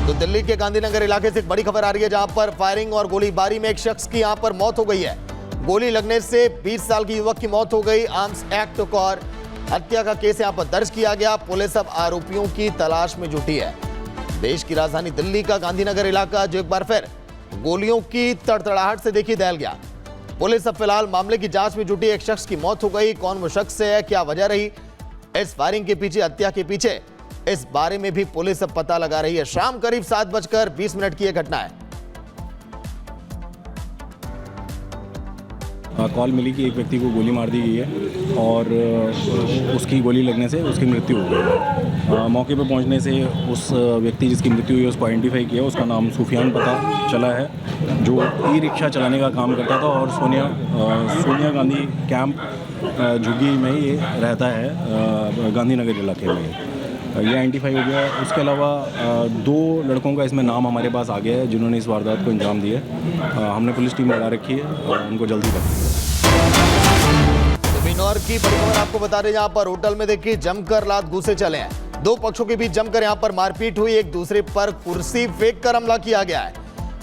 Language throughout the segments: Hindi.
तो दिल्ली के गांधीनगर इलाके से एक बड़ी खबर आ रही है, जहां पर फायरिंग और गोलीबारी में एक शख्स की यहां पर मौत हो गई है। गोली लगने से 20 साल की युवक की मौत हो गई। आर्म्स एक्ट और हत्या का केस यहां पर दर्ज किया गया। पुलिस अब आरोपियों की तलाश में जुटी है। देश की राजधानी दिल्ली का गांधीनगर इलाका जो एक बार फिर गोलियों की तड़तड़ाहट से देखिए दहल गया। पुलिस अब फिलहाल मामले की जांच में जुटी। एक शख्स की मौत हो गई। कौन वो शख्स है, क्या वजह रही इस फायरिंग के पीछे, हत्या के पीछे, इस बारे में भी पुलिस अब पता लगा रही है। शाम करीब 7:20 की यह घटना है। कॉल मिली कि एक व्यक्ति को गोली मार दी गई है और उसकी गोली लगने से उसकी मृत्यु हो गई। मौके पर पहुंचने से उस व्यक्ति जिसकी मृत्यु हुई उसको आइडेंटिफाई किया। उसका नाम सुफियान पता चला है, जो ई रिक्शा चलाने का काम करता था और सोनिया गांधी कैंप झुग्गी में ये रहता है, गांधीनगर इलाके में। ये आइडेंटिफाई हो गया। उसके अलावा 2 लड़कों का इसमें नाम हमारे पास आ गया है जिन्होंने इस वारदात को अंजाम दिया। हमने पुलिस टीम लगा रखी है और उनको जल्दी पकड़ेंगे। बिजनौर की बड़ी खबर आपको बता रहे, जहां पर होटल में देखिए जमकर लात घूसे चले हैं। 2 पक्षों के बीच जमकर यहां पर मारपीट हुई। एक दूसरे पर कुर्सी फेंक कर हमला किया गया है।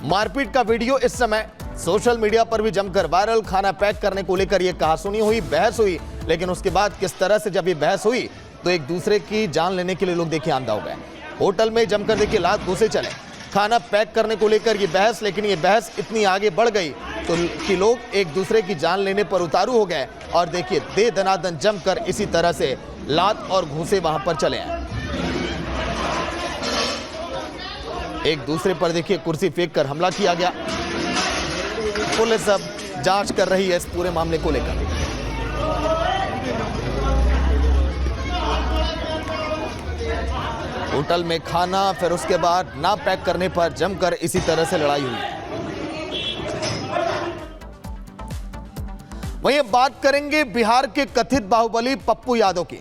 मारपीट का वीडियो इस समय सोशल मीडिया पर भी जमकर वायरल। खाना पैक करने को लेकर यह कहासुनी हुई, बहस हुई, लेकिन उसके बाद किस तरह से जब ये बहस हुई तो एक दूसरे की जान लेने के लिए लोग देखिए आमदा हो गए। होटल में जमकर देखिए लात घूसे चले। खाना पैक करने को लेकर ये बहस, लेकिन ये बहस इतनी आगे बढ़ गई तो कि लोग एक दूसरे की जान लेने पर उतारू हो गए। और देखिए दे दनादन जमकर इसी तरह से लात और घूसे वहां पर चले हैं। एक दूसरे पर देखिए कुर्सी फेंक कर हमला किया गया। पुलिस अब जांच कर रही है इस पूरे मामले को लेकर। होटल में खाना, फिर उसके बाद ना पैक करने पर जमकर इसी तरह से लड़ाई हुई। वहीं बात करेंगे बिहार के कथित बाहुबली पप्पू यादव की,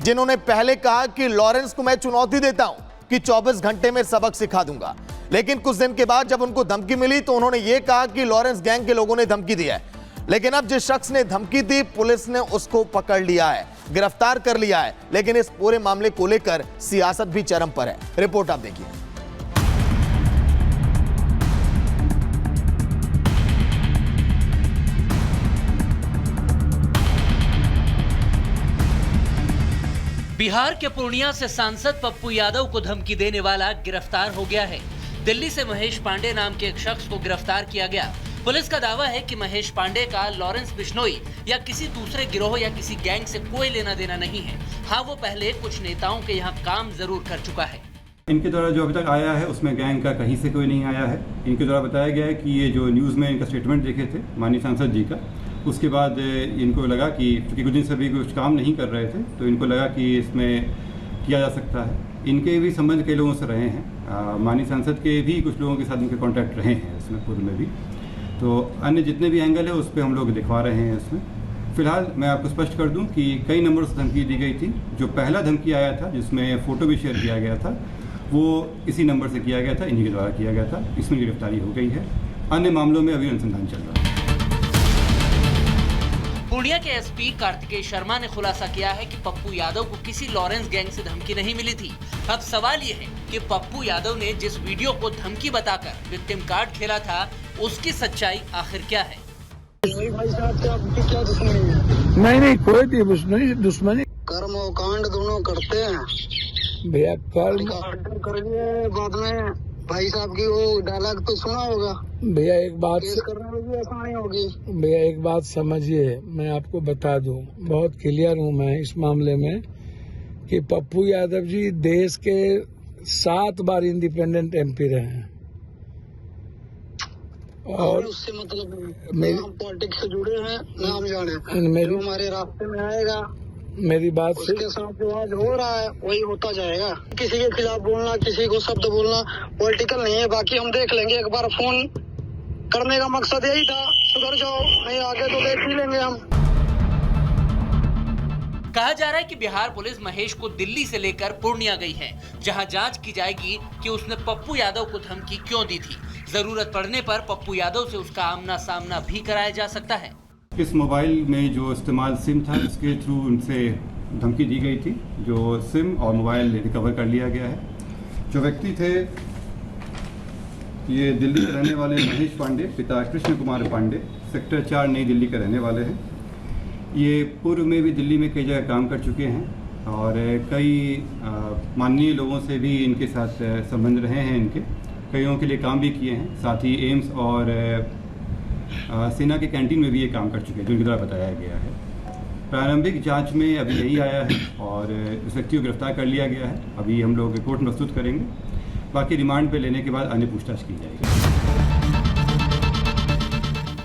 जिन्होंने पहले कहा कि लॉरेंस को मैं चुनौती देता हूं कि 24 घंटे में सबक सिखा दूंगा। लेकिन कुछ दिन के बाद जब उनको धमकी मिली तो उन्होंने यह कहा कि लॉरेंस गैंग के लोगों ने धमकी दी है। लेकिन अब जिस शख्स ने धमकी दी, पुलिस ने उसको पकड़ लिया है, गिरफ्तार कर लिया है। लेकिन इस पूरे मामले को लेकर सियासत भी चरम पर है। रिपोर्ट आप देखिए। बिहार के पूर्णिया से सांसद पप्पू यादव को धमकी देने वाला गिरफ्तार हो गया है। दिल्ली से महेश पांडे नाम के एक शख्स को गिरफ्तार किया गया। पुलिस का दावा है कि महेश पांडे का लॉरेंस बिश्नोई या किसी दूसरे गिरोह या किसी गैंग से कोई लेना देना नहीं है। हाँ, वो पहले कुछ नेताओं के यहाँ काम जरूर कर चुका है। इनके द्वारा जो अभी तक आया है उसमें गैंग का कहीं से कोई नहीं आया है। इनके द्वारा बताया गया है कि ये जो न्यूज़ में इनका स्टेटमेंट देखे थे माननीय सांसद जी का, उसके बाद इनको लगा कि क्योंकि कुछ दिन से भी कुछ काम नहीं कर रहे थे तो इनको लगा कि इसमें किया जा सकता है। इनके भी संबंध कई लोगों से रहे हैं। माननीय सांसद के भी कुछ लोगों के साथ इनके कॉन्टैक्ट रहे हैं इसमें पूर्व में भी। तो अन्य जितने भी एंगल है उस पर हम लोग दिखवा रहे हैं इसमें। फिलहाल मैं आपको स्पष्ट कर दूं कि कई नंबरों से धमकी दी गई थी। जो पहला धमकी आया था जिसमें फ़ोटो भी शेयर किया गया था, वो इसी नंबर से किया गया था, इन्हीं के द्वारा किया गया था। इसमें गिरफ्तारी हो गई है। अन्य मामलों में अभी अनुसंधान चल रहा है। पूर्णिया के एसपी कार्तिकेय शर्मा ने खुलासा किया है कि पप्पू यादव को किसी लॉरेंस गैंग से धमकी नहीं मिली थी। अब सवाल ये है कि पप्पू यादव ने जिस वीडियो को धमकी बताकर विक्टिम कार्ड खेला था, उसकी सच्चाई आखिर क्या है? भाई साहब से आपकी क्या दुश्मनी है? नहीं, कोई दुश्मनी कर्म और कांड दोनों करते हैं भैया। कर्म करेंगे बाद में। भाई साहब की वो डायलॉग तो सुना होगा भैया। एक बात करने में भी आसानी होगी भैया, एक बात समझिए, मैं आपको बता दूं, बहुत क्लियर हूं मैं इस मामले में कि पप्पू यादव जी देश के 7 बार इंडिपेंडेंट एमपी रहे हैं। और उससे मतलब हम पॉलिटिक्स से जुड़े हैं, नाम जाने जो हमारे रास्ते में आएगा, मेरी बात उसके साथ जो आज हो रहा है वही होता जाएगा। किसी के खिलाफ बोलना, किसी को शब्द बोलना पॉलिटिकल नहीं है। बाकी हम देख लेंगे। एक बार फोन करने का मकसद यही था, सुधर जाओ, नहीं आगे तो देख ही लेंगे हम। कहा जा रहा है कि बिहार पुलिस महेश को दिल्ली से लेकर पूर्णिया गई है, जहां जांच की जाएगी कि उसने पप्पू यादव को धमकी क्यों दी थी। जरूरत पड़ने पर पप्पू यादव से उसका आमना सामना भी कराया जा सकता है। इस मोबाइल में जो इस्तेमाल सिम था, इसके थ्रू उनसे धमकी दी गई थी। जो सिम और मोबाइल रिकवर कर लिया गया है। जो व्यक्ति थे ये दिल्ली के रहने वाले महेश पांडे, पिता कृष्ण कुमार पांडे, सेक्टर 4 नई दिल्ली के रहने वाले हैं। ये पूर्व में भी दिल्ली में कई जगह काम कर चुके हैं और कई माननीय लोगों से भी इनके साथ संबंध रहे हैं। इनके कईयों के लिए काम भी किए हैं। साथ ही एम्स और सेना के कैंटीन में भी ये काम कर चुके हैं, जो इनके द्वारा बताया गया है। प्रारंभिक जांच में अभी यही आया है और इस व्यक्ति को गिरफ्तार कर लिया गया है। अभी हम लोग कोर्ट में प्रस्तुत करेंगे, बाकी रिमांड पे लेने के बाद अन्य पूछताछ की जाएगी।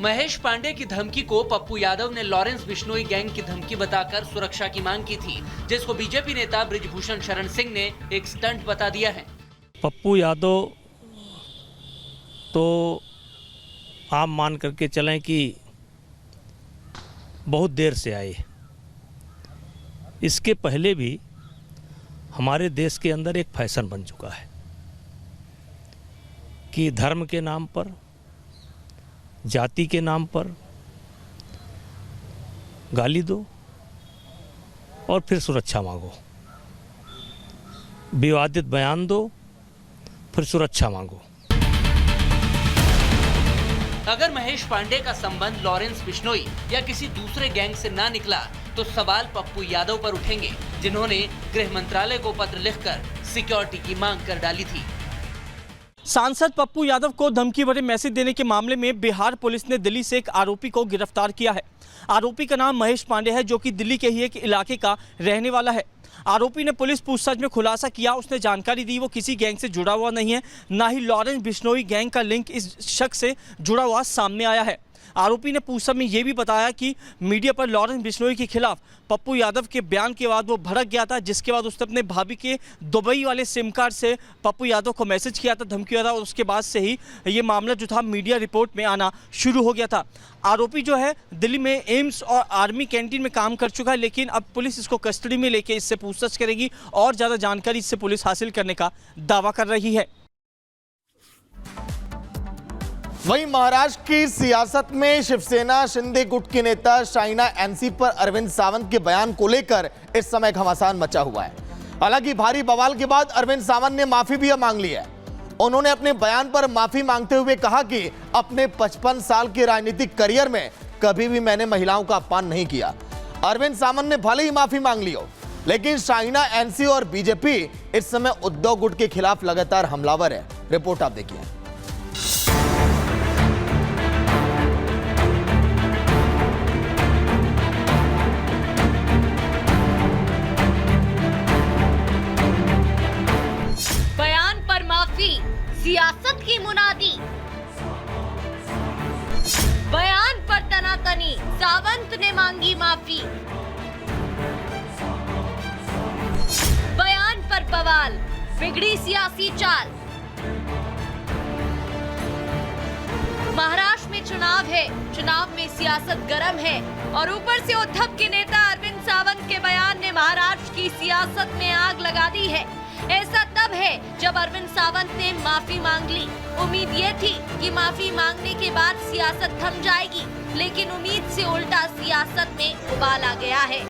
महेश पांडे की धमकी को पप्पू यादव ने लॉरेंस बिश्नोई गैंग की धमकी बताकर सुरक्षा की मांग की थी, जिसको बीजेपी नेता बृजभूषण शरण सिंह ने एक स्टंट बता दिया है। पप्पू यादव तो आप मान करके चलें कि बहुत देर से आए। इसके पहले भी हमारे देश के अंदर एक फैशन बन चुका है कि धर्म के नाम पर, जाति के नाम पर गाली दो और फिर सुरक्षा मांगो, विवादित बयान दो फिर सुरक्षा मांगो। अगर महेश पांडे का संबंध लॉरेंस बिश्नोई या किसी दूसरे गैंग से ना निकला तो सवाल पप्पू यादव पर उठेंगे, जिन्होंने गृह मंत्रालय को पत्र लिखकर सिक्योरिटी की मांग कर डाली थी। सांसद पप्पू यादव को धमकी भरे मैसेज देने के मामले में बिहार पुलिस ने दिल्ली से एक आरोपी को गिरफ्तार किया है। आरोपी का नाम महेश पांडे है, जो कि दिल्ली के ही एक इलाके का रहने वाला है। आरोपी ने पुलिस पूछताछ में खुलासा किया, उसने जानकारी दी वो किसी गैंग से जुड़ा हुआ नहीं है, ना ही लॉरेंस बिश्नोई गैंग का लिंक इस शख्स से जुड़ा हुआ सामने आया है। आरोपी ने पूछताछ में ये भी बताया कि मीडिया पर लॉरेंस बिश्नोई के खिलाफ पप्पू यादव के बयान के बाद वो भड़क गया था, जिसके बाद उसने अपने भाभी के दुबई वाले सिम कार्ड से पप्पू यादव को मैसेज किया था, धमकी दिया था, और उसके बाद से ही ये मामला जो था मीडिया रिपोर्ट में आना शुरू हो गया था। आरोपी जो है दिल्ली में एम्स और आर्मी कैंटीन में काम कर चुका है, लेकिन अब पुलिस इसको कस्टडी में लेके इससे पूछताछ करेगी और ज़्यादा जानकारी इससे पुलिस हासिल करने का दावा कर रही है। वहीं महाराष्ट्र की सियासत में शिवसेना शिंदे गुट के नेता शाइना एनसी पर अरविंद सावंत के बयान को लेकर इस समय घमासान मचा हुआ है। हालांकि भारी बवाल के बाद अरविंद सावंत ने माफी भी मांग ली है। उन्होंने अपने बयान पर माफी मांगते हुए कहा कि अपने 55 साल के राजनीतिक करियर में कभी भी मैंने महिलाओं का अपमान नहीं किया। अरविंद सावंत ने भले ही माफी मांग ली हो, लेकिन शाइना एनसी और बीजेपी इस समय उद्धव गुट के खिलाफ लगातार हमलावर है। रिपोर्ट आप देखिए। सियासत की मुनादी, बयान पर तनातनी, सावंत ने मांगी माफी। बयान पर बवाल, बिगड़ी सियासी चाल। महाराष्ट्र में चुनाव है, चुनाव में सियासत गर्म है और ऊपर से उद्धव के नेता अरविंद सावंत के बयान ने महाराष्ट्र की सियासत में आग लगा दी है। ऐसा तब है जब अरविंद सावंत ने माफी मांग ली। उम्मीद ये थी कि माफी मांगने के बाद सियासत थम जाएगी, लेकिन उम्मीद से उल्टा सियासत में उबाल आ गया है।